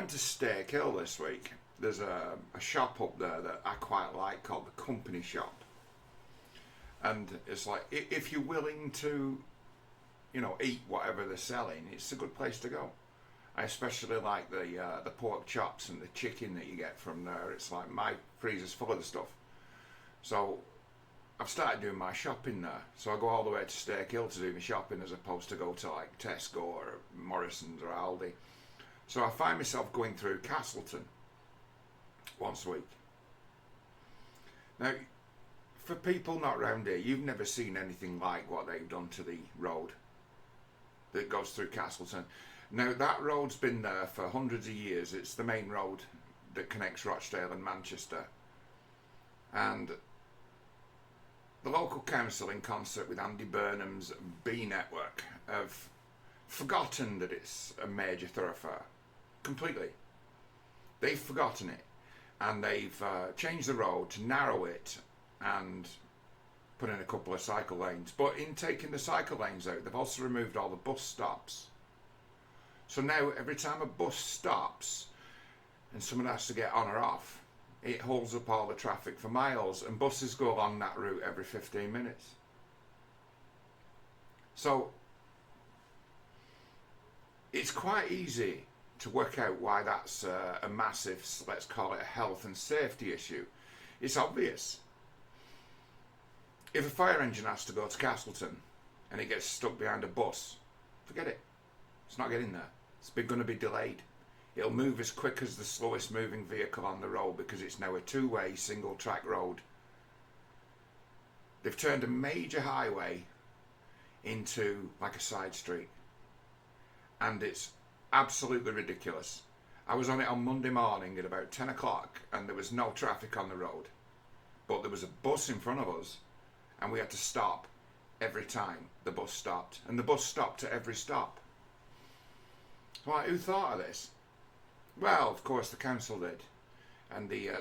went to Steak Hill this week. There's a shop up there that I quite like called the Company Shop. And it's like, if you're willing to, eat whatever they're selling, it's a good place to go. I especially like the pork chops and the chicken that you get from there. It's like my freezer's full of the stuff. So I've started doing my shopping there. So I go all the way to Steak Hill to do my shopping as opposed to go to like Tesco or Morrison's or Aldi. So I find myself going through Castleton once a week. Now, for people not round here, you've never seen anything like what they've done to the road that goes through Castleton. Now, that road's been there for hundreds of years. It's the main road that connects Rochdale and Manchester. And the local council, in concert with Andy Burnham's B Network, have forgotten that it's a major thoroughfare. Completely. They've forgotten it. And they've changed the road to narrow it and put in a couple of cycle lanes. But in taking the cycle lanes out, they've also removed all the bus stops. So now every time a bus stops and someone has to get on or off, it holds up all the traffic for miles, and buses go along that route every 15 minutes. So it's quite easy to work out why that's a massive, let's call it a health and safety issue. It's obvious. If a fire engine has to go to Castleton and it gets stuck behind a bus, forget it. It's not getting there. It's going to be delayed. It'll move as quick as the slowest moving vehicle on the road because it's now a two-way, single-track road. They've turned a major highway into like a side street. And it's absolutely ridiculous. I was on it on Monday morning at about 10 o'clock and there was no traffic on the road. But there was a bus in front of us and we had to stop every time the bus stopped. And the bus stopped at every stop. Well, who thought of this? Well, of course, the council did, and the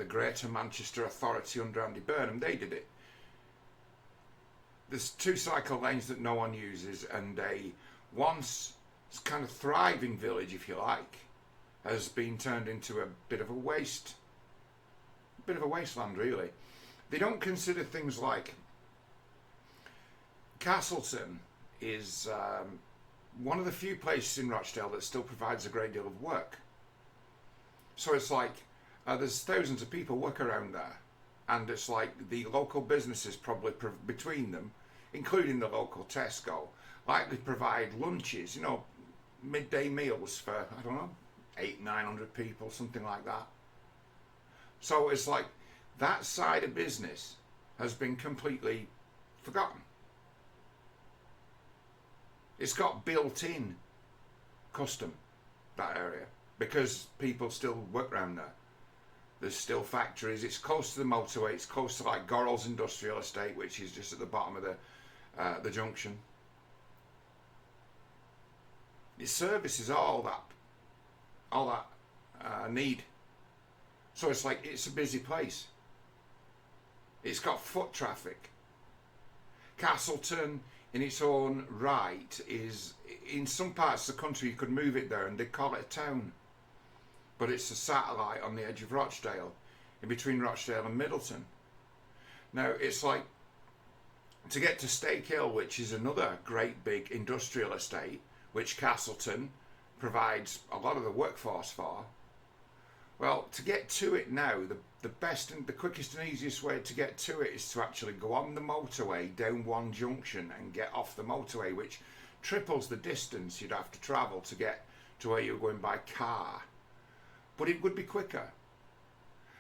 Greater Manchester Authority under Andy Burnham, they did it. There's two cycle lanes that no one uses, and a once kind of thriving village, if you like, has been turned into a bit of a wasteland, really. They don't consider things like Castleton is one of the few places in Rochdale that still provides a great deal of work. So it's like there's thousands of people work around there, and it's like the local businesses probably between them, including the local Tesco, likely provide lunches, midday meals for, I don't know, 800-900 people, something like that. So it's like that side of business has been completely forgotten. It's got built-in custom, that area, because people still work around there. There's still factories. It's close to the motorway. It's close to like Gorrell's Industrial Estate, which is just at the bottom of the junction. It services all that need. So it's like it's a busy place. It's got foot traffic. Castleton, in its own right, is in some parts of the country you could move it there and they'd call it a town, but it's a satellite on the edge of Rochdale, in between Rochdale and Middleton. Now it's like to get to Steak Hill, which is another great big industrial estate which Castleton provides a lot of the workforce for. Well, to get to it now, the best and the quickest and easiest way to get to it is to actually go on the motorway down one junction and get off the motorway, which triples the distance you'd have to travel to get to where you're going by car. But it would be quicker.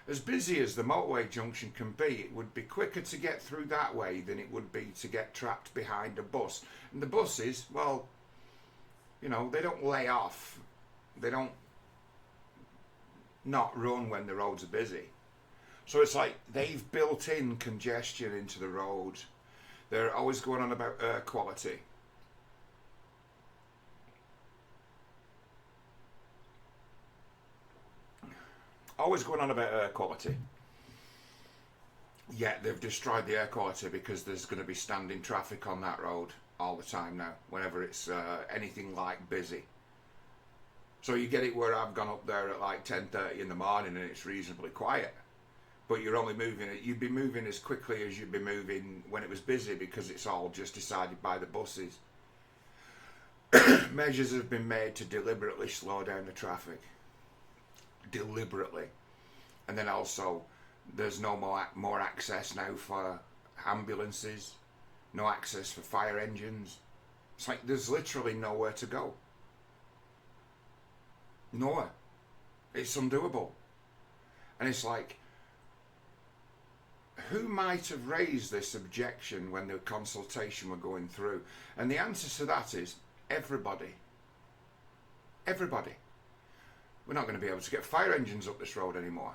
As busy as the motorway junction can be, it would be quicker to get through that way than it would be to get trapped behind a bus. And the buses, well, they don't lay off. They don't not run when the roads are busy. So it's like they've built in congestion into the road. They're always going on about air quality. Always going on about air quality. Yet they've destroyed the air quality because there's going to be standing traffic on that road all the time now, whenever it's anything like busy. So you get it where I've gone up there at like 10:30 in the morning and it's reasonably quiet. But you're only moving it. You'd be moving as quickly as you'd be moving when it was busy, because it's all just decided by the buses. Measures have been made to deliberately slow down the traffic. Deliberately. And then also, there's no more access now for ambulances, no access for fire engines. It's like there's literally nowhere to go. Nowhere. It's undoable. And it's like, who might have raised this objection when the consultation were going through? And the answer to that is everybody. Everybody. We're not going to be able to get fire engines up this road anymore.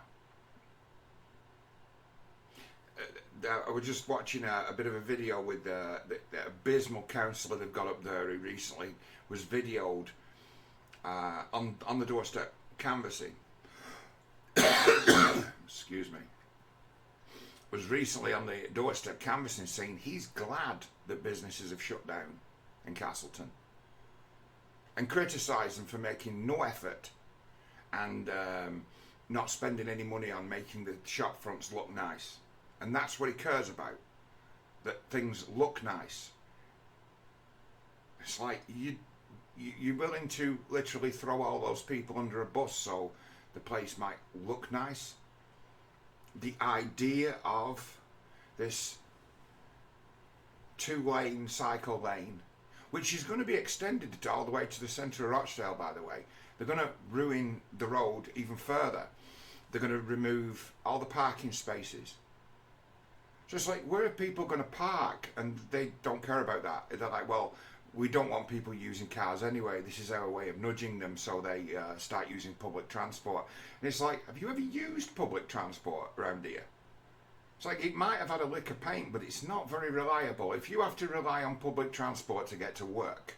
I was just watching a bit of a video with the abysmal councillor they've got up there, who recently was videoed on the doorstep canvassing. Excuse me. Was recently on the doorstep canvassing, saying he's glad that businesses have shut down in Castleton, and criticised them for making no effort and not spending any money on making the shop fronts look nice. And that's what he cares about, that things look nice. It's like you're willing to literally throw all those people under a bus so the place might look nice. The idea of this 2-lane cycle lane, which is going to be extended all the way to the centre of Rochdale, by the way. They're going to ruin the road even further. They're going to remove all the parking spaces. So it's like, where are people going to park? And they don't care about that. They're like, well, we don't want people using cars anyway. This is our way of nudging them so they start using public transport. And it's like, have you ever used public transport around here? It's like, it might have had a lick of paint, but it's not very reliable. If you have to rely on public transport to get to work,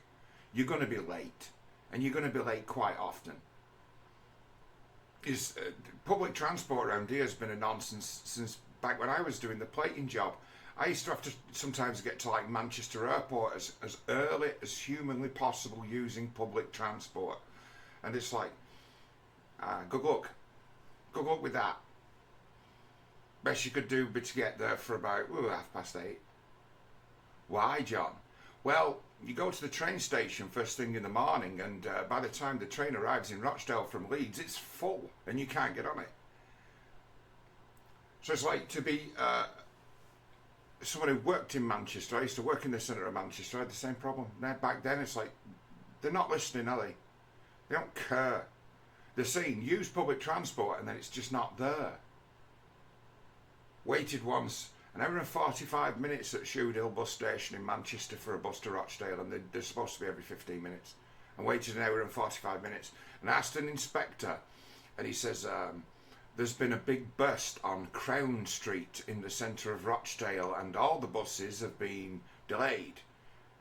you're going to be late. And you're going to be late quite often. Public transport around here has been a nonsense since back when I was doing the plating job. I used to have to sometimes get to like Manchester Airport as early as humanly possible using public transport. And it's like, good luck. Good luck with that. Best you could do would be to get there for about 8:30. Why, John? Well, you go to the train station first thing in the morning, and by the time the train arrives in Rochdale from Leeds, it's full and you can't get on it. So it's like, to be someone who worked in Manchester, I used to work in the centre of Manchester, I had the same problem. Now, back then, it's like, they're not listening, are they? They don't care. They're saying, use public transport, and then it's just not there. Waited once, an hour and 45 minutes at Rochdale bus station in Manchester for a bus to Rochdale, and they're supposed to be every 15 minutes. And waited an hour and 45 minutes. And I asked an inspector, and he says, there's been a big burst on Crown Street in the centre of Rochdale, and all the buses have been delayed.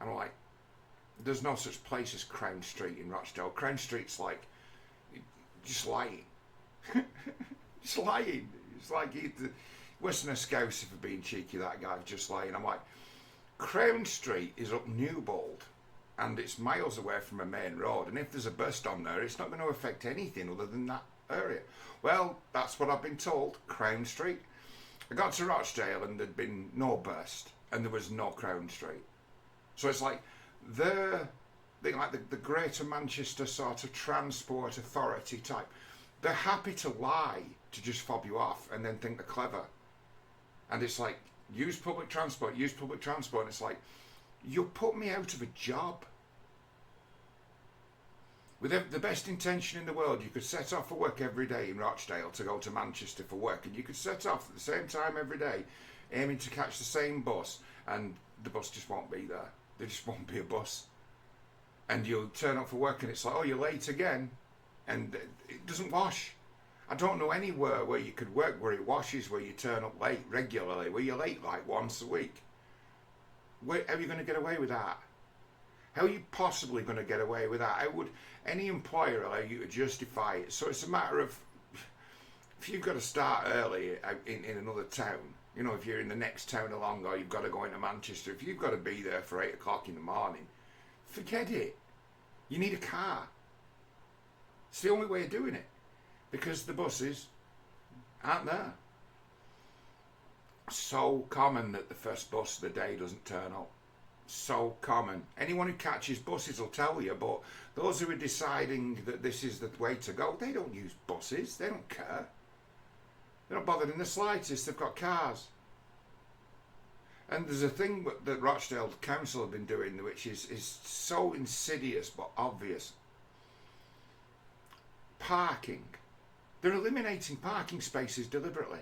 And I'm like, there's no such place as Crown Street in Rochdale. Crown Street's like, just lying. Just lying. It's like, worse than a Scouser for being cheeky, that guy, just lying. I'm like, Crown Street is up Newbold, and it's miles away from a main road, and if there's a burst on there, it's not going to affect anything other than that area. Well, that's what I've been told. Crown Street. I got to Rochdale and there'd been no burst, and there was no Crown Street. So it's like the Greater Manchester sort of transport authority type. They're happy to lie to just fob you off and then think they're clever. And it's like, use public transport. And it's like, you'll put me out of a job. With the best intention in the world, you could set off for work every day in Rochdale to go to Manchester for work, and you could set off at the same time every day, aiming to catch the same bus, and the bus just won't be there. There just won't be a bus. And you'll turn up for work, and it's like, oh, you're late again, and it doesn't wash. I don't know anywhere where you could work where it washes, where you turn up late regularly, where you're late like once a week. How are you going to get away with that? How are you possibly going to get away with that? How would any employer allow you to justify it? So it's a matter of, if you've got to start early in another town, you know, if you're in the next town along, or you've got to go into Manchester, if you've got to be there for 8 o'clock in the morning, forget it. You need a car. It's the only way of doing it, because the buses aren't there. So common that the first bus of the day doesn't turn up. So common. Anyone who catches buses will tell you, but those who are deciding that this is the way to go, they don't use buses. They don't care. They're not bothered in the slightest. They've got cars. And there's a thing that Rochdale Council have been doing which is so insidious but obvious. Parking. They're eliminating parking spaces deliberately.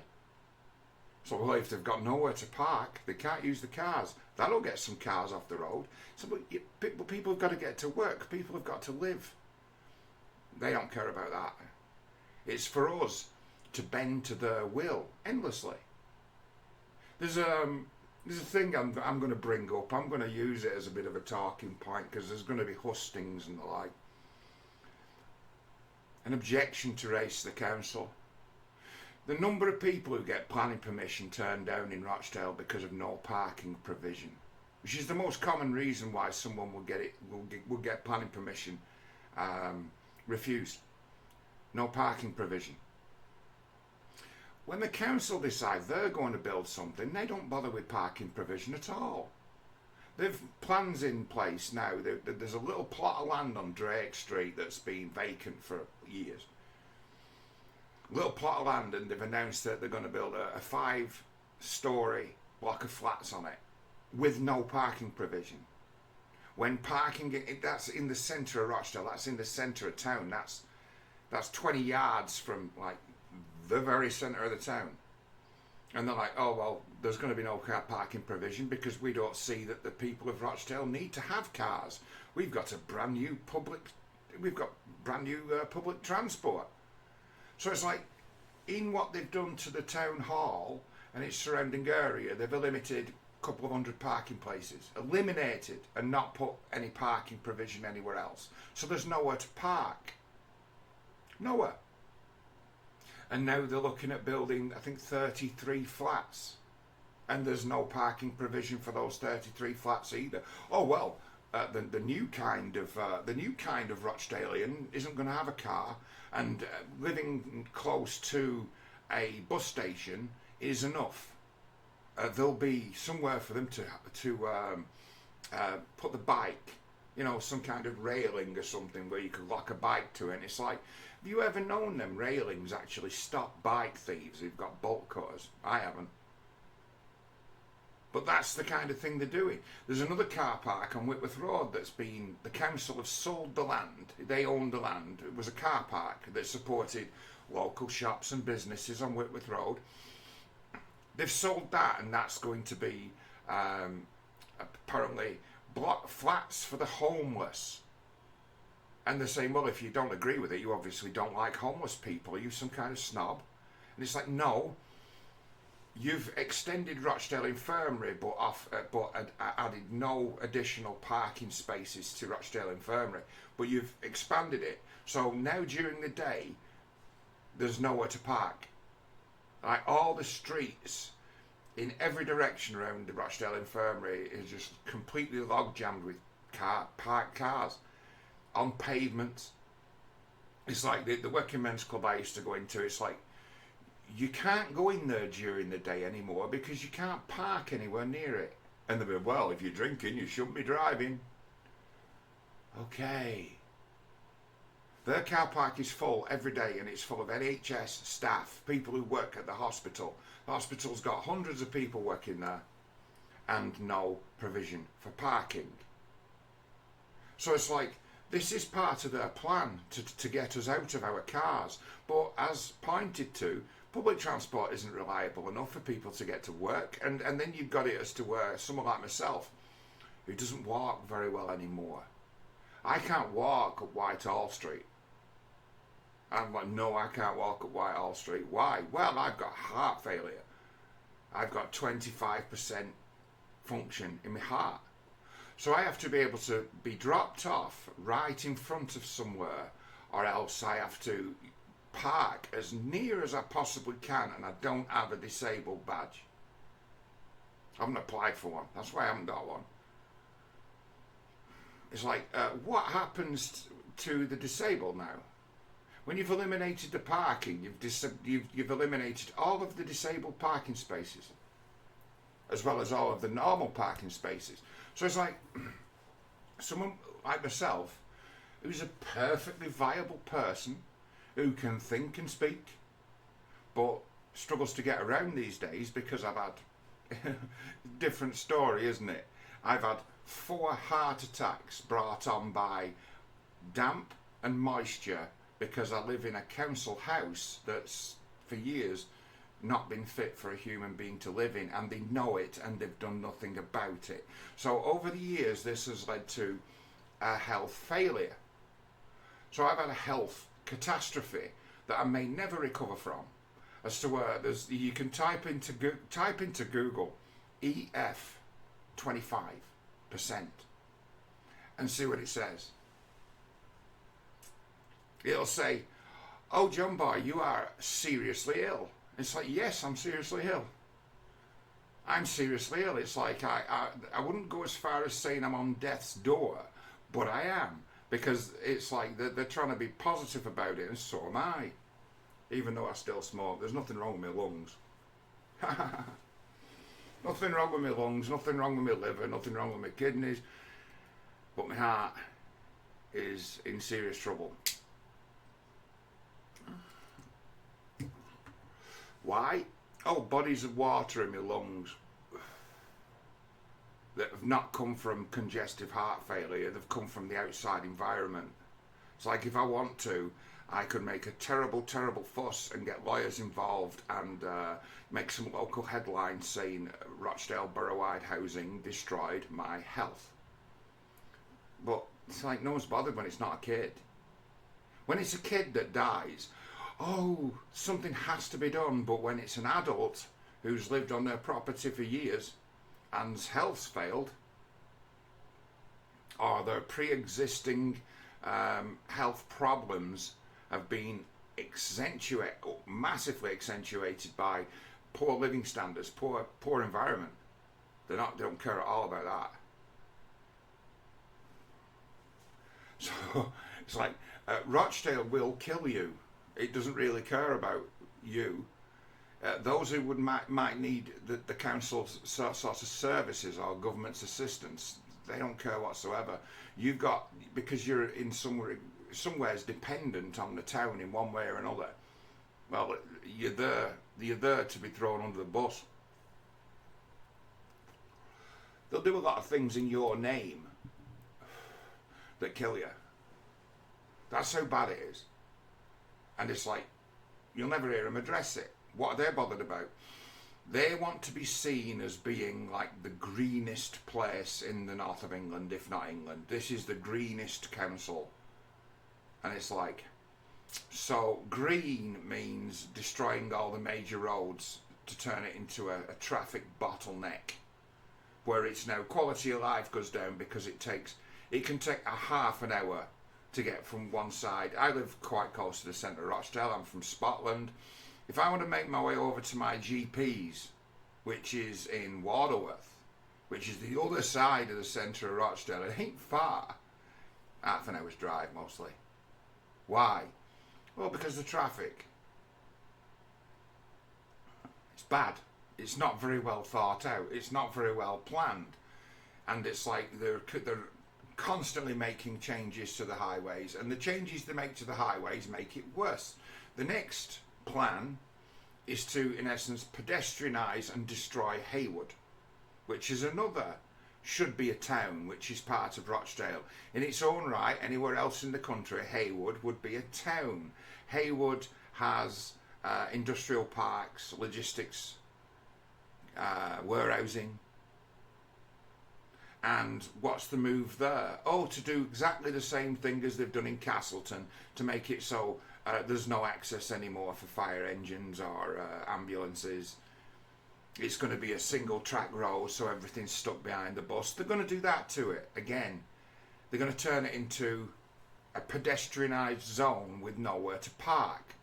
So, well, if they've got nowhere to park, they can't use the cars. That'll get some cars off the road. So, but people have got to get to work. People have got to live. They don't care about that. It's for us to bend to their will endlessly. There's a thing I'm going to bring up. I'm going to use it as a bit of a talking point because there's going to be hustings and the like. An objection to race to the council. The number of people who get planning permission turned down in Rochdale because of no parking provision, which is the most common reason why someone will get planning permission refused. No parking provision. When the council decide they're going to build something, they don't bother with parking provision at all. They've plans in place now. There's a little plot of land on Drake Street that's been vacant for years. Little plot of land, and they've announced that they're going to build a 5-story block of flats on it with no parking provision. When parking, that's in the centre of Rochdale, that's in the centre of town, that's 20 yards from like the very centre of the town. And they're like, oh well, there's going to be no car parking provision because we don't see that the people of Rochdale need to have cars. We've got brand new public transport. So it's like, in what they've done to the town hall and its surrounding area, they've eliminated a couple of hundred parking places, eliminated and not put any parking provision anywhere else. So there's nowhere to park. Nowhere. And now they're looking at building, I think, 33 flats. And there's no parking provision for those 33 flats either. Oh well, the new kind of Rochdalian isn't going to have a car, and living close to a bus station is enough. There'll be somewhere for them to put the bike, some kind of railing or something where you could lock a bike to it. And it's like, have you ever known them railings actually stop bike thieves who've got bolt cutters? I haven't. But that's the kind of thing they're doing. There's another car park on Whitworth Road the council have sold the land. They owned the land. It was a car park that supported local shops and businesses on Whitworth Road. They've sold that, and that's going to be apparently block flats for the homeless. And they're saying, well, if you don't agree with it, you obviously don't like homeless people. Are you some kind of snob? And it's like, no. You've extended Rochdale Infirmary, but added no additional parking spaces to Rochdale Infirmary. But you've expanded it, so now during the day, there's nowhere to park. Like all the streets in every direction around the Rochdale Infirmary is just completely log jammed with parked cars on pavements. It's like the working men's club I used to go into. It's like, you can't go in there during the day anymore because you can't park anywhere near it. And they'll be, well, if you're drinking, you shouldn't be driving. Okay. Their car park is full every day, and it's full of NHS staff, people who work at the hospital. The hospital's got hundreds of people working there and no provision for parking. So it's like, this is part of their plan to get us out of our cars. But as pointed to, public transport isn't reliable enough for people to get to work, and then you've got it as to where someone like myself, who doesn't walk very well anymore, I can't walk up Whitehall Street. I'm like, no, I can't walk up Whitehall Street. Why? Well, I've got heart failure. I've got 25% function in my heart. So I have to be able to be dropped off right in front of somewhere, or else I have to park as near as I possibly can, and I don't have a disabled badge. I haven't applied for one. That's why I haven't got one. It's like, what happens to the disabled now? When you've eliminated the parking, you've eliminated all of the disabled parking spaces, as well as all of the normal parking spaces. So it's like someone like myself, who's a perfectly viable person, who can think and speak, but struggles to get around these days because I've had different story, isn't it? I've had 4 heart attacks brought on by damp and moisture because I live in a council house that's for years not been fit for a human being to live in, and they know it and they've done nothing about it. So over the years this has led to a health failure. So I've had a health catastrophe that I may never recover from. As to where you can type into Google EF 25% and see what it says. It'll say, "Oh, John Boy, you are seriously ill." It's like, yes, I'm seriously ill. I'm seriously ill. It's like I wouldn't go as far as saying I'm on death's door, but I am, because it's like they're trying to be positive about it, and so am I. Even though I still smoke, there's nothing wrong with my lungs. Nothing wrong with my lungs, nothing wrong with my liver, nothing wrong with my kidneys, but my heart is in serious trouble. Why? Oh, bodies of water in my lungs that have not come from congestive heart failure, they've come from the outside environment. It's like if I want to, I could make a terrible, terrible fuss and get lawyers involved and make some local headlines saying Rochdale borough-wide housing destroyed my health. But it's like no one's bothered when it's not a kid. When it's a kid that dies, oh, something has to be done. But when it's an adult who's lived on their property for years and's health's failed, or their pre-existing health problems have been massively accentuated by poor living standards, poor environment, they don't care at all about that. So it's like Rochdale will kill you. It doesn't really care about you. Those who might need the council's sort of services or government's assistance, they don't care whatsoever. You've got, because you're in somewhere's dependent on the town in one way or another. Well, you're there to be thrown under the bus. They'll do a lot of things in your name that kill you. That's how bad it is. And it's like, you'll never hear them address it. What are they bothered about? They want to be seen as being like the greenest place in the north of England, if not England. This is the greenest council. And it's like, so green means destroying all the major roads to turn it into a traffic bottleneck, where it's now quality of life goes down because it can take a half an hour to get from one side. I live quite close to the centre of Rochdale. I'm from Scotland. If I want to make my way over to my GP's, which is in Waterworth, which is the other side of the centre of Rochdale, it ain't far. Half an hour's drive mostly. Why? Well, because the traffic. It's bad. It's not very well thought out. It's not very well planned. And it's like they're constantly making changes to the highways, and the changes they make to the highways make it worse. The next plan is to, in essence, pedestrianise and destroy Haywood, which is should be a town, which is part of Rochdale. In its own right, anywhere else in the country, Haywood would be a town. Haywood has industrial parks, logistics, warehousing. And what's the move there? Oh, to do exactly the same thing as they've done in Castleton, to make it so there's no access anymore for fire engines or ambulances. It's going to be a single track road, so everything's stuck behind the bus. They're going to do that to it again. They're going to turn it into a pedestrianised zone with nowhere to park,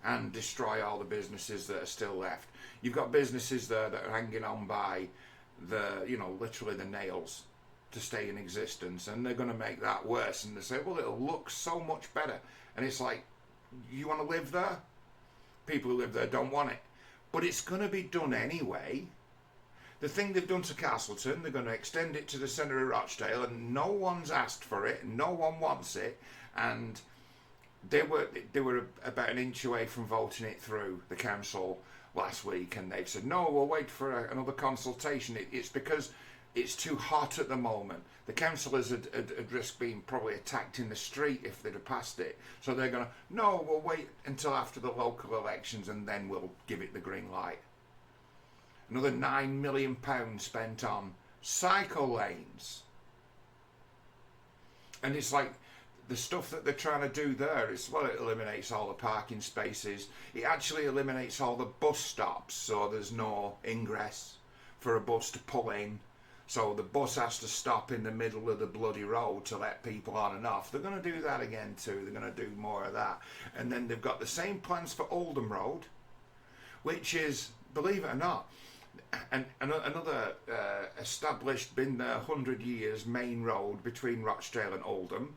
and destroy all the businesses that are still left. You've got businesses there that are hanging on by literally the nails. to stay in existence, and they're going to make that worse. And they say, well, it'll look so much better. And it's like, you want to live there? People who live there don't want it. But it's going to be done anyway. The thing they've done to Castleton, they're going to extend it to the centre of Rochdale, and no one's asked for it, and no one wants it. And they were about an inch away from voting it through the council last week, and they've said, no, we'll wait for another consultation. It's because it's too hot at the moment. The councillors had risked being probably attacked in the street if they'd have passed it. So they're going to, no, we'll wait until after the local elections and then we'll give it the green light. Another £9 million spent on cycle lanes. And it's like, the stuff that they're trying to do there is, well, it eliminates all the parking spaces. It actually eliminates all the bus stops, so there's no ingress for a bus to pull in. So the bus has to stop in the middle of the bloody road to let people on and off. They're going to do that again too. They're going to do more of that. And then they've got the same plans for Oldham Road, which is, believe it or not, another established, been there 100 years, main road between Rochdale and Oldham.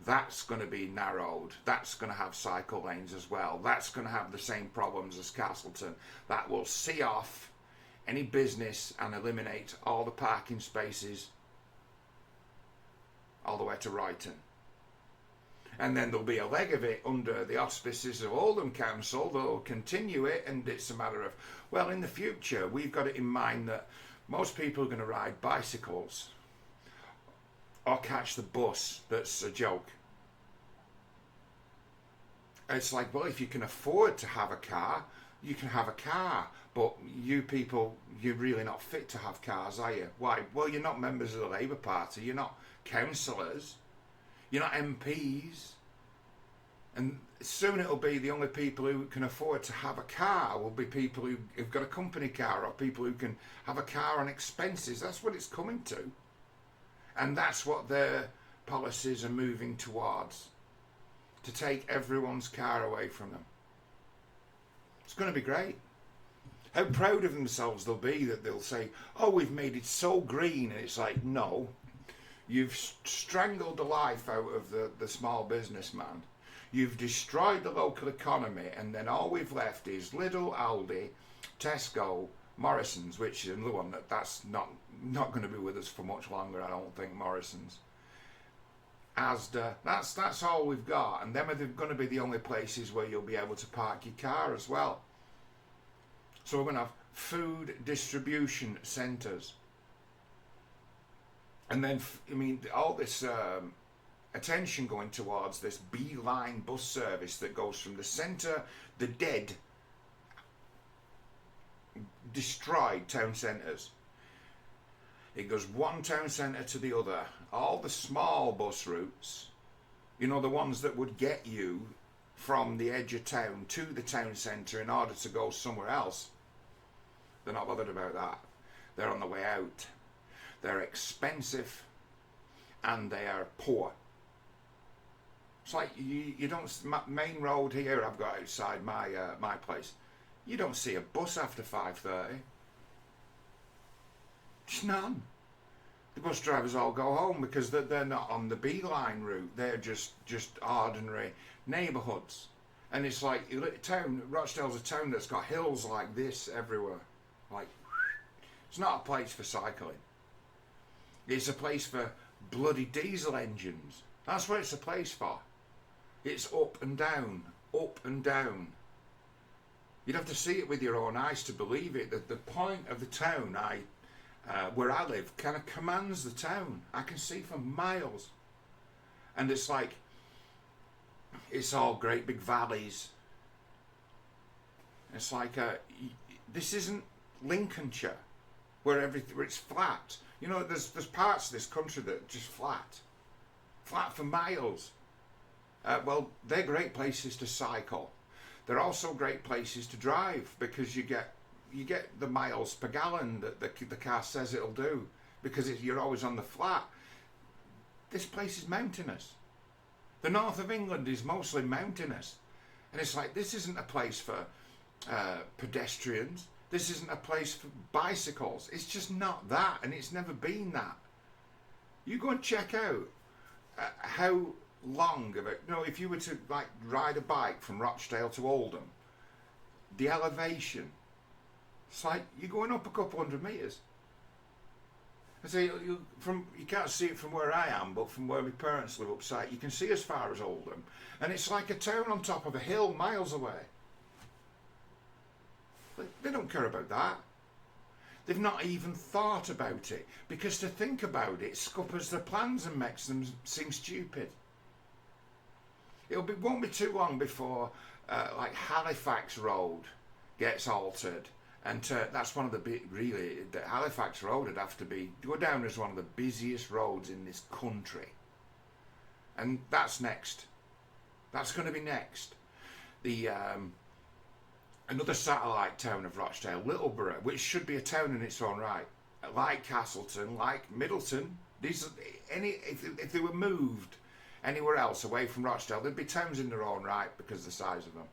That's going to be narrowed. That's going to have cycle lanes as well. That's going to have the same problems as Castleton. That will see off any business and eliminate all the parking spaces all the way to Ryton. And then there'll be a leg of it under the auspices of Oldham Council. They'll continue it, and it's a matter of, well, in the future, we've got it in mind that most people are going to ride bicycles or catch the bus. That's a joke. It's like, well, if you can afford to have a car, you can have a car. But you people, you're really not fit to have cars, are you? Why? Well, you're not members of the Labour Party. You're not councillors. You're not MPs. And soon it'll be the only people who can afford to have a car will be people who've got a company car, or people who can have a car on expenses. That's what it's coming to. And that's what their policies are moving towards, to take everyone's car away from them. It's going to be great. How proud of themselves they'll be that they'll say, oh, we've made it so green. And it's like, no, you've strangled the life out of the small businessman. You've destroyed the local economy, and then all we've left is Lidl, Aldi, Tesco, Morrison's, which is another one that's not going to be with us for much longer, I don't think, Morrison's. Asda, that's all we've got, and them are going to be the only places where you'll be able to park your car as well. So we're going to have food distribution centres. And then, I mean, all this attention going towards this beeline bus service that goes from the centre, the dead, destroyed town centres. It goes one town centre to the other. All the small bus routes, you know, the ones that would get you from the edge of town to the town centre in order to go somewhere else, they're not bothered about that. They're on the way out. They're expensive and they are poor. It's like you don't, main road here I've got outside my place, you don't see a bus after 5:30. Just none. The bus drivers all go home because they're not on the beeline route. They're just ordinary neighbourhoods. And it's like, Rochdale's a town that's got hills like this everywhere. Like, it's not a place for cycling. It's a place for bloody diesel engines. That's what it's a place for. It's up and down, up and down. You'd have to see it with your own eyes to believe it. That the point of the town, where I live, kind of commands the town. I can see for miles. And it's like, it's all great big valleys. It's like, this isn't Lincolnshire, where it's flat. You know, there's parts of this country that are just flat for miles. Well, they're great places to cycle. They're also great places to drive because you get the miles per gallon that the car says it'll do, because you're always on the flat. This place is mountainous. The north of England is mostly mountainous, and it's like, this isn't a place for pedestrians. This isn't a place for bicycles. It's just not that, and it's never been that. You go and check out how long of it. If you were to like ride a bike from Rochdale to Oldham, the elevation, it's like you're going up a couple hundred metres. I say you can't see it from where I am, but from where my parents live upside, you can see as far as Oldham, and it's like a town on top of a hill, miles away. But they don't care about that. They've not even thought about it, because to think about it scuppers their plans and makes them seem stupid. Won't be too long before like Halifax Road gets altered. And that's one of the the Halifax Road would have to go down as one of the busiest roads in this country. And that's next. That's going to be next. The another satellite town of Rochdale, Littleborough, which should be a town in its own right, like Castleton, like Middleton. These if they were moved anywhere else away from Rochdale, there'd be towns in their own right because of the size of them.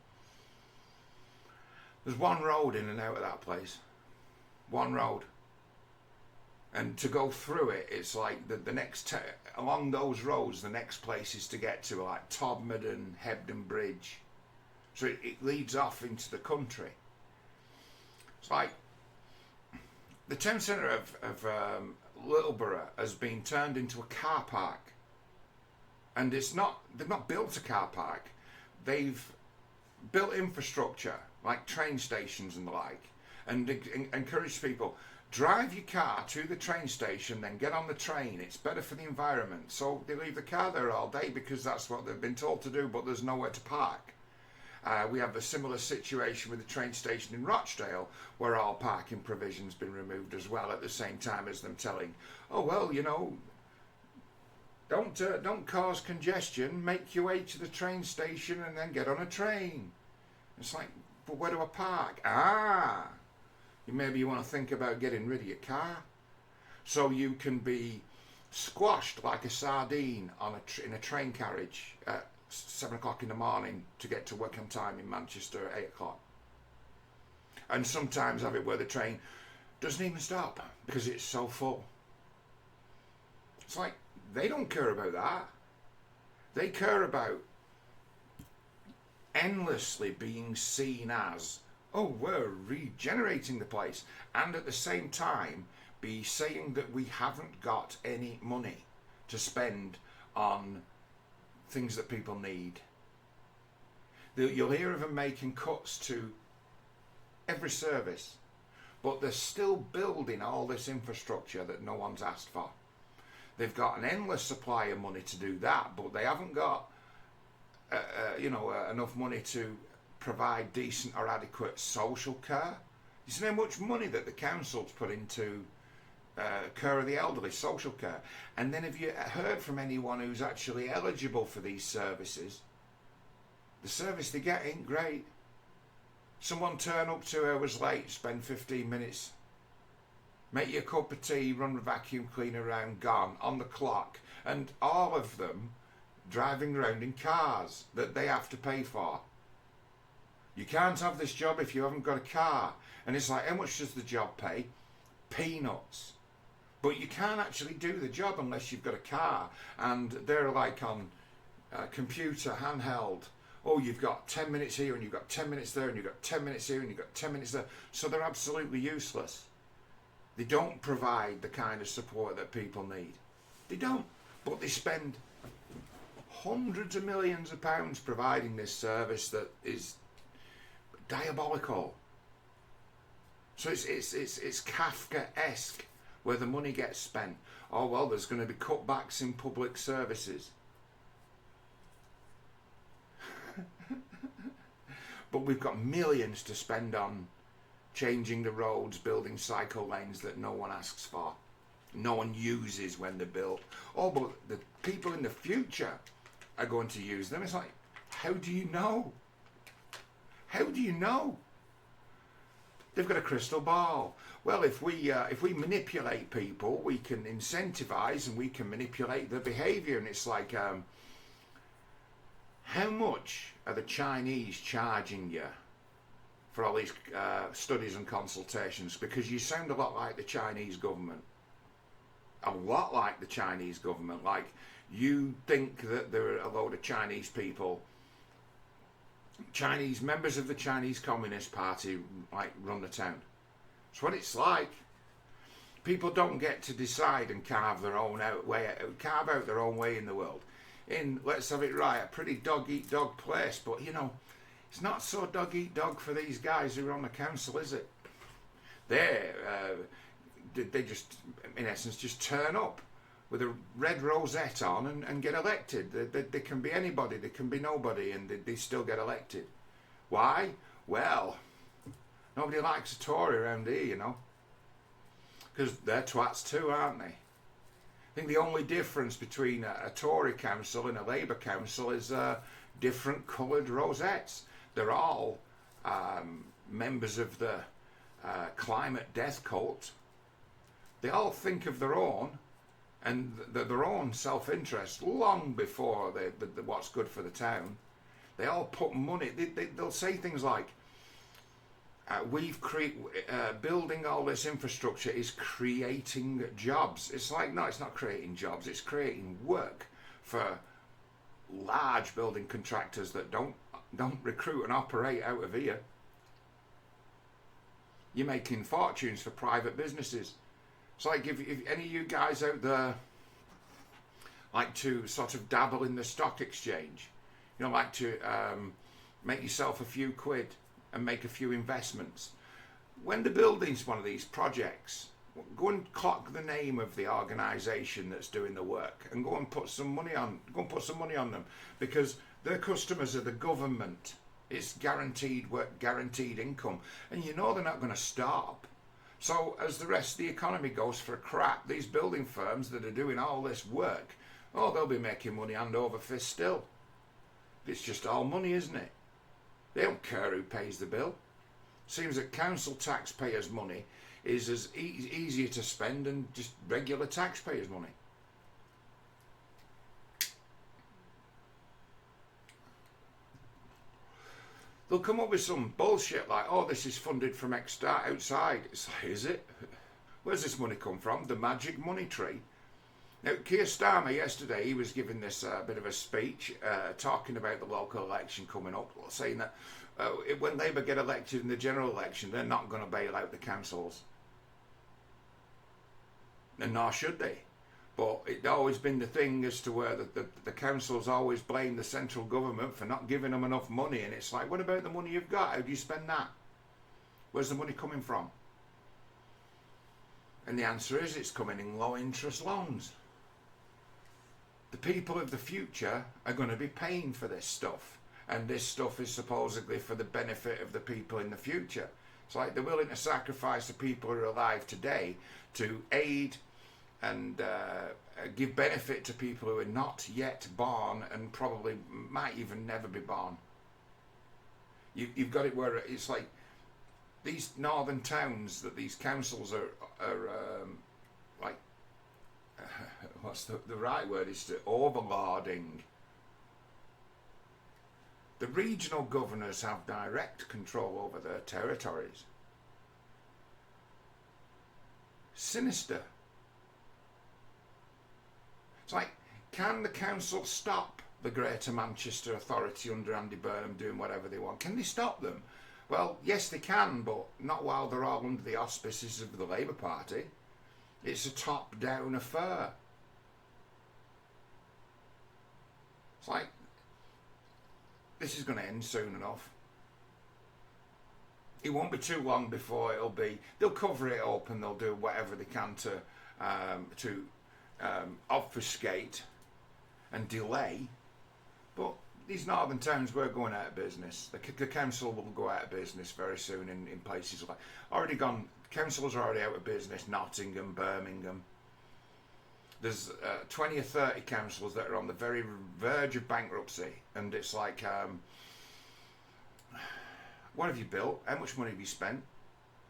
There's one road in and out of that place. One road. And to go through it, it's like the next, along those roads, the next places to get to are like Todmorden and Hebden Bridge. So it leads off into the country. It's like the town centre of Littleborough has been turned into a car park. And they've not built a car park. They've built infrastructure like train stations and the like, and encourage people, drive your car to the train station, then get on the train. It's better for the environment. So they leave the car there all day because that's what they've been told to do, but there's nowhere to park. We have a similar situation with the train station in Rochdale, where all parking provisions been removed as well, at the same time as them telling, oh well, don't cause congestion, make your way to the train station and then get on a train. It's like, but where do I park? Maybe you want to think about getting rid of your car, so you can be squashed like a sardine in a train carriage at 7 o'clock in the morning to get to work on time in Manchester at 8 o'clock. And sometimes have it where the train doesn't even stop because it's so full. It's like, they don't care about that. They care about endlessly being seen as, oh, we're regenerating the place, and at the same time be saying that we haven't got any money to spend on things that people need. You'll hear of them making cuts to every service, but they're still building all this infrastructure that no one's asked for. They've got an endless supply of money to do that, but they haven't got enough money to provide decent or adequate social care. You see how much money that the council's put into care of the elderly, social care. And then have you heard from anyone who's actually eligible for these services? The service they get ain't great. Someone turn up 2 hours late, spend 15 minutes, make you a cup of tea, run the vacuum cleaner around, gone, on the clock, and all of them driving around in cars that they have to pay for. You can't have this job if you haven't got a car. And it's like, how much does the job pay? Peanuts. But you can't actually do the job unless you've got a car. And they're like on computer, handheld. Oh, you've got 10 minutes here and you've got 10 minutes there and you've got 10 minutes here and you've got 10 minutes there. So they're absolutely useless. They don't provide the kind of support that people need. They don't. But they spend hundreds of millions of pounds providing this service that is diabolical. So it's Kafka-esque where the money gets spent. Oh well, there's going to be cutbacks in public services. But we've got millions to spend on changing the roads, building cycle lanes that no one asks for, no one uses when they're built. Oh, but the people in the future are going to use them. It's like, how do you know? How do you know? They've got a crystal ball. Well, if we manipulate people, we can incentivize and we can manipulate their behavior. And it's like, how much are the Chinese charging you for all these studies and consultations? Because you sound a lot like the Chinese government. a lot like the Chinese government. Like, you think that there are a load of Chinese people, Chinese members of the Chinese Communist Party, like, run the town. It's what it's like. People don't get to decide and carve their own carve out their own way in the world. In, let's have it right, a pretty dog-eat-dog place, but you know, it's not so dog-eat-dog for these guys who are on the council, is it? They just, in essence, just turn up with a red rosette on and get elected. They can be anybody, they can be nobody, and they still get elected. Why? Well, nobody likes a Tory around here, you know, because they're twats too, aren't they? I think the only difference between a Tory council and a Labour council is different coloured rosettes. They're all members of the climate death cult. They all think of their own and their own self-interest long before what's good for the town. They all put money. They'll say things like, building all this infrastructure is creating jobs. It's like, no, it's not creating jobs. It's creating work for large building contractors that don't recruit and operate out of here. You're making fortunes for private businesses. It's like if any of you guys out there like to sort of dabble in the stock exchange, you know, like to make yourself a few quid and make a few investments. When they're building one of these projects, go and clock the name of the organisation that's doing the work and go and put some money on. Go and put some money on them, because their customers are the government. It's guaranteed work, guaranteed income, and you know they're not going to stop. So as the rest of the economy goes for crap, these building firms that are doing all this work, oh, they'll be making money hand over fist still. It's just all money, isn't it? They don't care who pays the bill. Seems that council taxpayers' money is as easier to spend than just regular taxpayers' money. They'll come up with some bullshit like, oh, this is funded from outside. It's like, is it? Where's this money come from? The magic money tree? Now, Keir Starmer yesterday, he was giving this bit of a speech talking about the local election coming up, saying that when Labour get elected in the general election, they're not going to bail out the councils. And nor should they. But it's always been the thing as to where the councils always blame the central government for not giving them enough money. And it's like, what about the money you've got? How do you spend that? Where's the money coming from? And the answer is, it's coming in low interest loans. The people of the future are going to be paying for this stuff. And this stuff is supposedly for the benefit of the people in the future. It's like they're willing to sacrifice the people who are alive today to aid and give benefit to people who are not yet born and probably might even never be born. You've got it where it's like these northern towns that these councils are like, what's the right word is to overlording. The regional governors have direct control over their territories. Sinister. It's like, can the council stop the Greater Manchester Authority under Andy Burnham doing whatever they want? Can they stop them? Well, yes they can, but not while they're all under the auspices of the Labour Party. It's a top-down affair. It's like, this is going to end soon enough. It won't be too long before they'll cover it up and they'll do whatever they can to obfuscate and delay. But these northern towns were going out of business. The council will go out of business very soon in places like, councils are already out of business, Nottingham, Birmingham. There's 20 or 30 councils that are on the very verge of bankruptcy, and it's like, what have you built? How much money have you spent?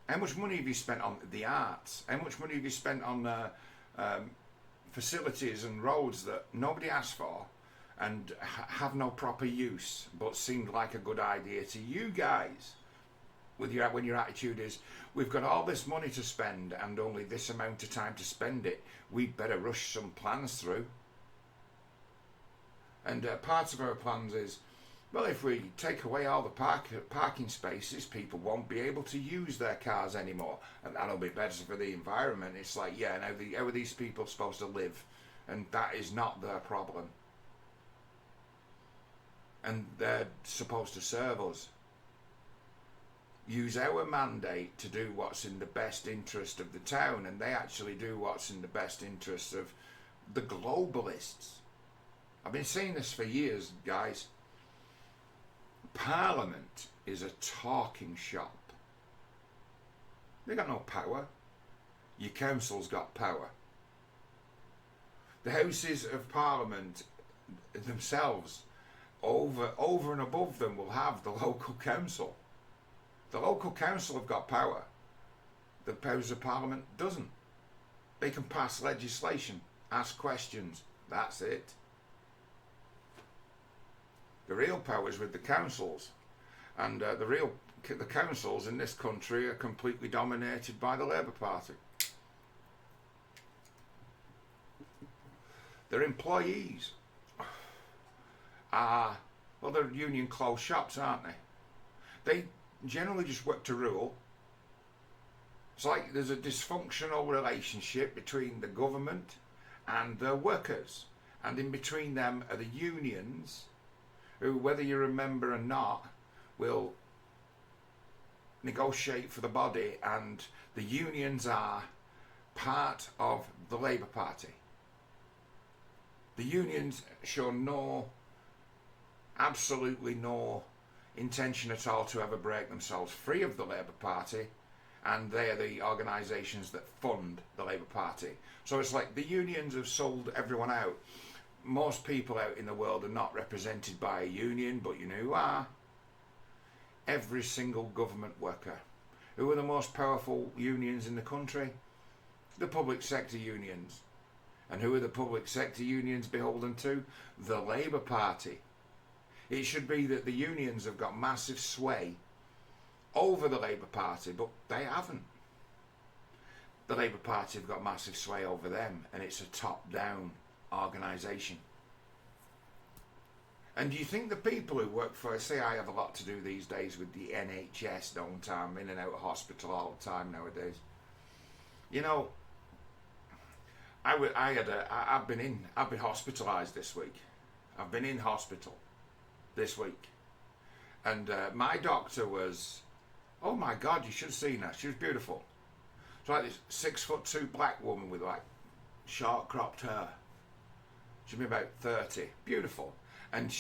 How much money have you spent on the arts? How much money have you spent on facilities and roads that nobody asked for and have no proper use, but seemed like a good idea to you guys? when your attitude is, we've got all this money to spend and only this amount of time to spend it, we'd better rush some plans through. And part of our plans is, well, if we take away all the parking spaces, people won't be able to use their cars anymore, and that'll be better for the environment. It's like, yeah, now how are these people supposed to live? And that is not their problem. And they're supposed to serve us. Use our mandate to do what's in the best interest of the town, and they actually do what's in the best interest of the globalists. I've been saying this for years, guys. Parliament is a talking shop. They got no power. Your council's got power. The Houses of Parliament themselves, over and above them, will have the local council. The local council have got power. The House of Parliament doesn't. They can pass legislation, ask questions. That's it. The real power is with the councils, and the councils in this country are completely dominated by the Labour Party. Their employees are, well, they're union closed shops, aren't they? They generally just work to rule. It's like there's a dysfunctional relationship between the government and the workers, and in between them are the unions, who, whether you remember or not, will negotiate for the body, and the unions are part of the Labour Party. The unions show absolutely no intention at all to ever break themselves free of the Labour Party, and they are the organisations that fund the Labour Party. So it's like the unions have sold everyone out. Most people out in the world are not represented by a union, but you know who are? Every single government worker. Who are the most powerful unions in the country? The public sector unions. And who are the public sector unions beholden to? The Labour Party. It should be that the unions have got massive sway over the Labour Party, but they haven't. The Labour Party have got massive sway over them, and it's a top-down organisation. And do you think the people who work for, say I have a lot to do these days with the NHS, don't I? I'm in and out of hospital all the time nowadays. You know, I've been hospitalised this week. I've been in hospital this week. And my doctor was, oh my God, you should have seen her. She was beautiful. It's like this 6'2" black woman with like short cropped hair. She'd be about 30. Beautiful. And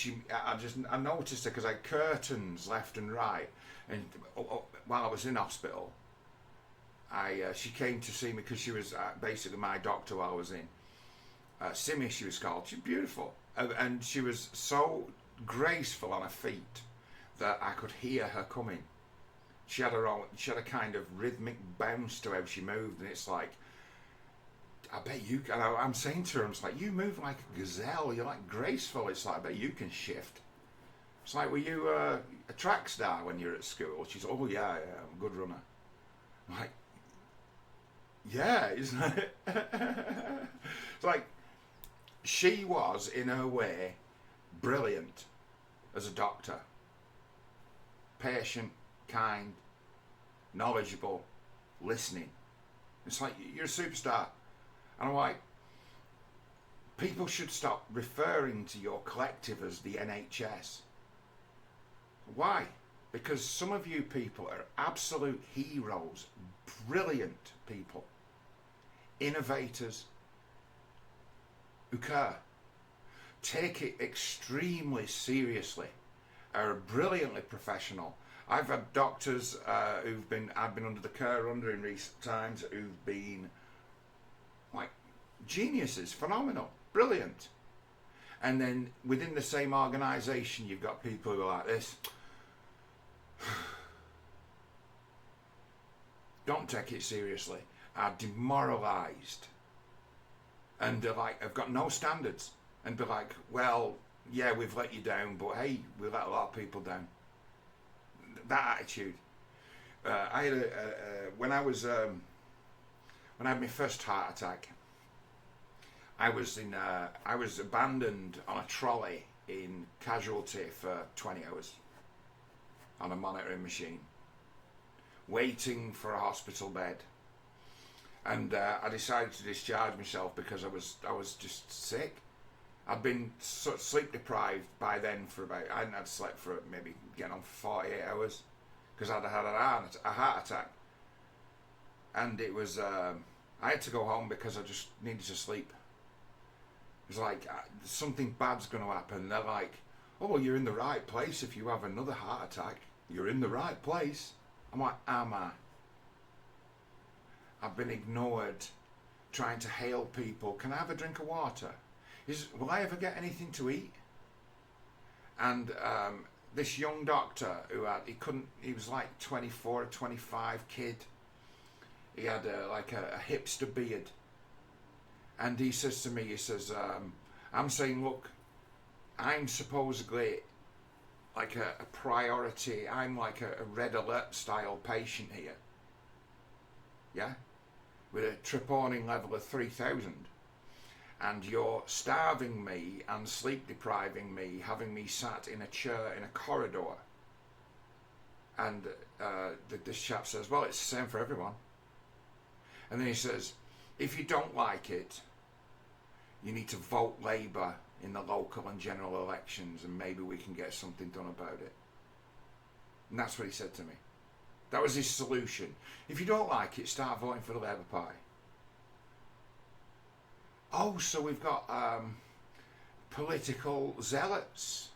I noticed her because I had curtains left and right. And while I was in hospital, she came to see me because she was basically my doctor while I was in. Simi, she was called. She's beautiful. And she was so graceful on her feet that I could hear her coming. She had a kind of rhythmic bounce to how she moved, and it's like, I bet you can. I'm saying to her, I'm like, you move like a gazelle. You're like graceful. It's like, I bet you can shift. It's like, were you a track star when you were at school? She's, oh yeah, I'm a good runner. I'm like, yeah, isn't it? It's like, she was in her way brilliant as a doctor. Patient, kind, knowledgeable, listening. It's like, you're a superstar. And I'm like, people should stop referring to your collective as the NHS. Why? Because some of you people are absolute heroes, brilliant people, innovators who care, take it extremely seriously, are brilliantly professional. I've had doctors I've been under the care under in recent times who've been like geniuses, phenomenal, brilliant. And then within the same organisation, you've got people who are like this. Don't take it seriously. Are demoralised. And they're like, have got no standards. And be like, well, yeah, we've let you down, but hey, we let a lot of people down. That attitude. I had when when I had my first heart attack. I was abandoned on a trolley in Casualty for 20 hours on a monitoring machine, waiting for a hospital bed. And I decided to discharge myself because I was just sick. I'd been sleep deprived by then for I hadn't had slept for maybe getting on for 48 hours because I'd had a heart attack. And it was, I had to go home because I just needed to sleep. It was like, something bad's going to happen. They're like, oh, well, you're in the right place if you have another heart attack. You're in the right place. I'm like, am I? I've been ignored, trying to hail people. Can I have a drink of water? Will I ever get anything to eat? And this young doctor he was like 24 or 25 kid. He had like a hipster beard. And he says to me, he says, I'm saying, look, I'm supposedly like a priority. I'm like a red alert style patient here. Yeah? With a troponin level of 3,000. And you're starving me and sleep depriving me, having me sat in a chair in a corridor. And this chap says, well, it's the same for everyone. And then he says, if you don't like it, you need to vote Labour in the local and general elections and maybe we can get something done about it. And that's what he said to me. That was his solution. If you don't like it, start voting for the Labour Party. Oh, so we've got political zealots,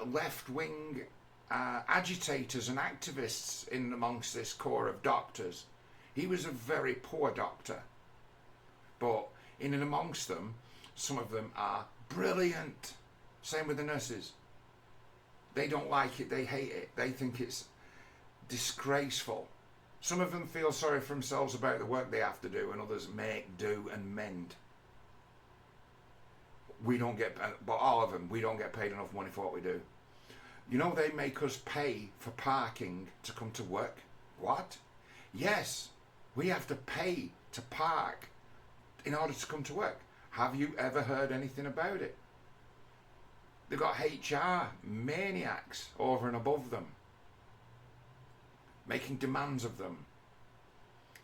left-wing agitators and activists in amongst this corps of doctors. He was a very poor doctor, but in and amongst them, some of them are brilliant. Same with the nurses. They don't like it, they hate it, they think it's disgraceful. Some of them feel sorry for themselves about the work they have to do, and others make, do, and mend. We don't get, but all of them, we don't get paid enough money for what we do. You know, they make us pay for parking to come to work. What? Yes, we have to pay to park in order to come to work. Have you ever heard anything about it? They've got HR maniacs over and above them, making demands of them,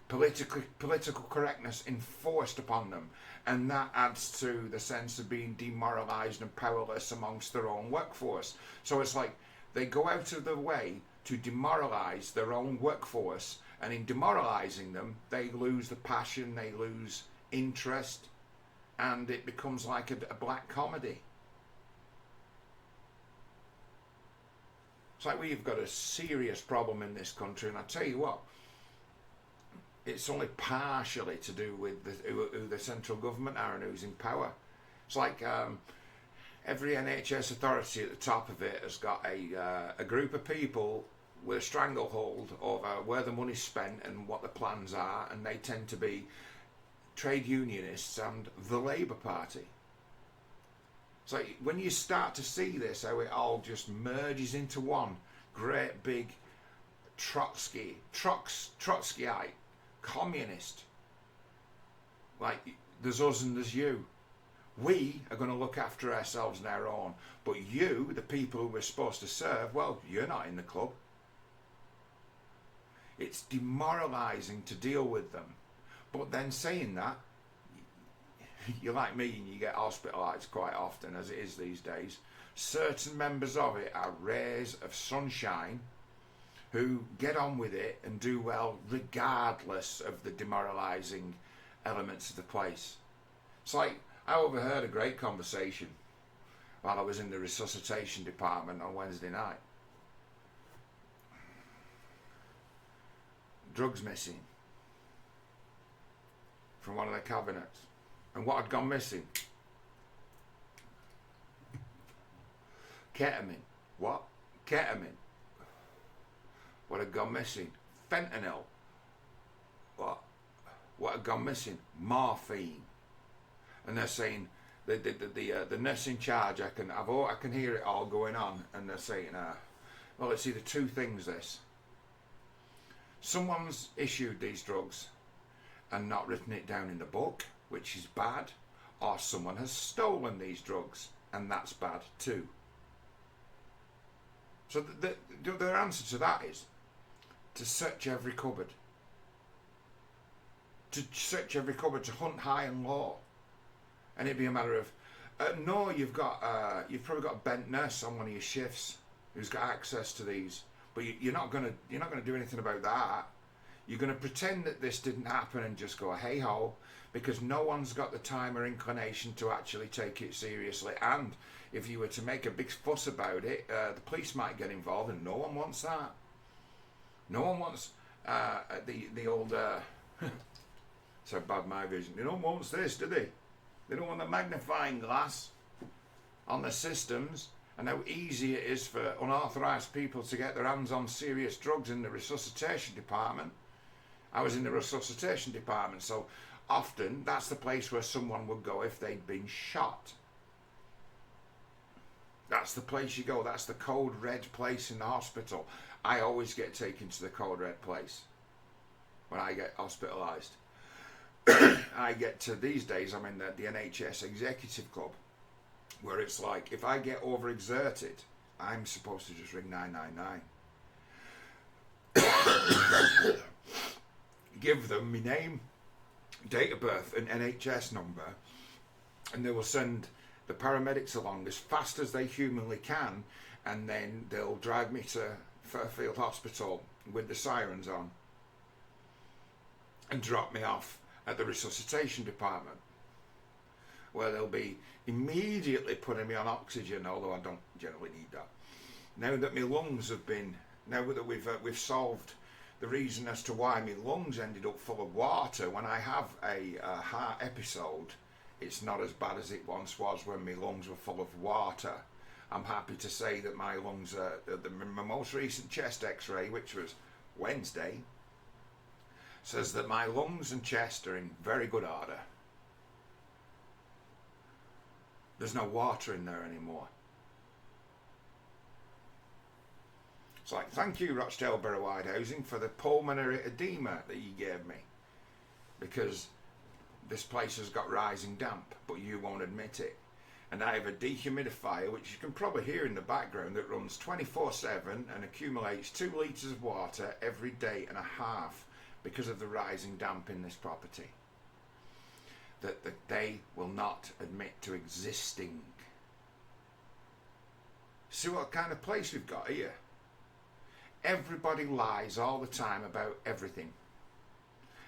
political correctness enforced upon them, and that adds to the sense of being demoralised and powerless amongst their own workforce. So it's like they go out of their way to demoralise their own workforce, and in demoralising them, they lose the passion, they lose interest, and it becomes like a black comedy. It's like we've got a serious problem in this country, and I tell you what, it's only partially to do with who the central government are and who's in power. It's like every NHS authority at the top of it has got a group of people with a stranglehold over where the money's spent and what the plans are, and they tend to be trade unionists and the Labour Party. So when you start to see this, how it all just merges into one great big Trotskyite communist. Like, there's us and there's you. We are going to look after ourselves and our own. But you, the people who we're supposed to serve, well, you're not in the club. It's demoralising to deal with them. But then saying that, you're like me and you get hospitalised quite often, as it is these days. Certain members of it are rays of sunshine who get on with it and do well regardless of the demoralising elements of the place. It's like, I overheard a great conversation while I was in the resuscitation department on Wednesday night. Drugs missing from one of the cabinets. And what had gone missing? Ketamine. What? Ketamine. What had gone missing? Fentanyl. What? What had gone missing? Morphine. And they're saying the nurse in charge. I can hear it all going on, and they're saying, well, it's either two things. This Someone's issued these drugs and not written it down in the book, which is bad, or someone has stolen these drugs, and that's bad too. So the answer to that is to search every cupboard. To search every cupboard, to hunt high and low. And it'd be a matter of, no, you've probably got a bent nurse on one of your shifts who's got access to these, but you're not gonna do anything about that. You're gonna pretend that this didn't happen and just go hey ho, because no one's got the time or inclination to actually take it seriously. And if you were to make a big fuss about it, the police might get involved, and no one wants that. No one wants the old. So bad my vision. They don't want this, do they? They don't want the magnifying glass on the systems and how easy it is for unauthorised people to get their hands on serious drugs in the resuscitation department. I was in the resuscitation department, so often that's the place where someone would go if they'd been shot. That's the place you go. That's the code red place in the hospital. I always get taken to the code red place when I get hospitalised. I get to, these days, I'm in the NHS Executive Club, where it's like, if I get overexerted, I'm supposed to just ring 999. Give them my name, date of birth, and NHS number, and they will send the paramedics along as fast as they humanly can, and then they'll drag me to Fairfield Hospital with the sirens on and drop me off at the resuscitation department, where they'll be immediately putting me on oxygen, although I don't generally need that. Now that my lungs have been, now that we've solved the reason as to why my lungs ended up full of water, when I have a heart episode, it's not as bad as it once was when my lungs were full of water. I'm happy to say that my lungs are, my most recent chest x-ray, which was Wednesday, says that my lungs and chest are in very good order. There's no water in there anymore. It's like, thank you, Rochdale Borough Wide Housing, for the pulmonary edema that you gave me, because this place has got rising damp, but you won't admit it. And I have a dehumidifier, which you can probably hear in the background, that runs 24/7 and accumulates 2 litres of water every day and a half, because of the rising damp in this property, that they will not admit to existing. See what kind of place we've got here? Everybody lies all the time about everything,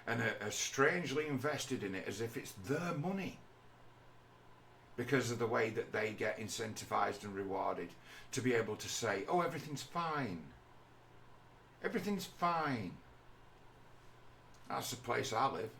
and are strangely invested in it as if it's their money, because of the way that they get incentivized and rewarded to be able to say, oh, everything's fine. Everything's fine. That's the place I live.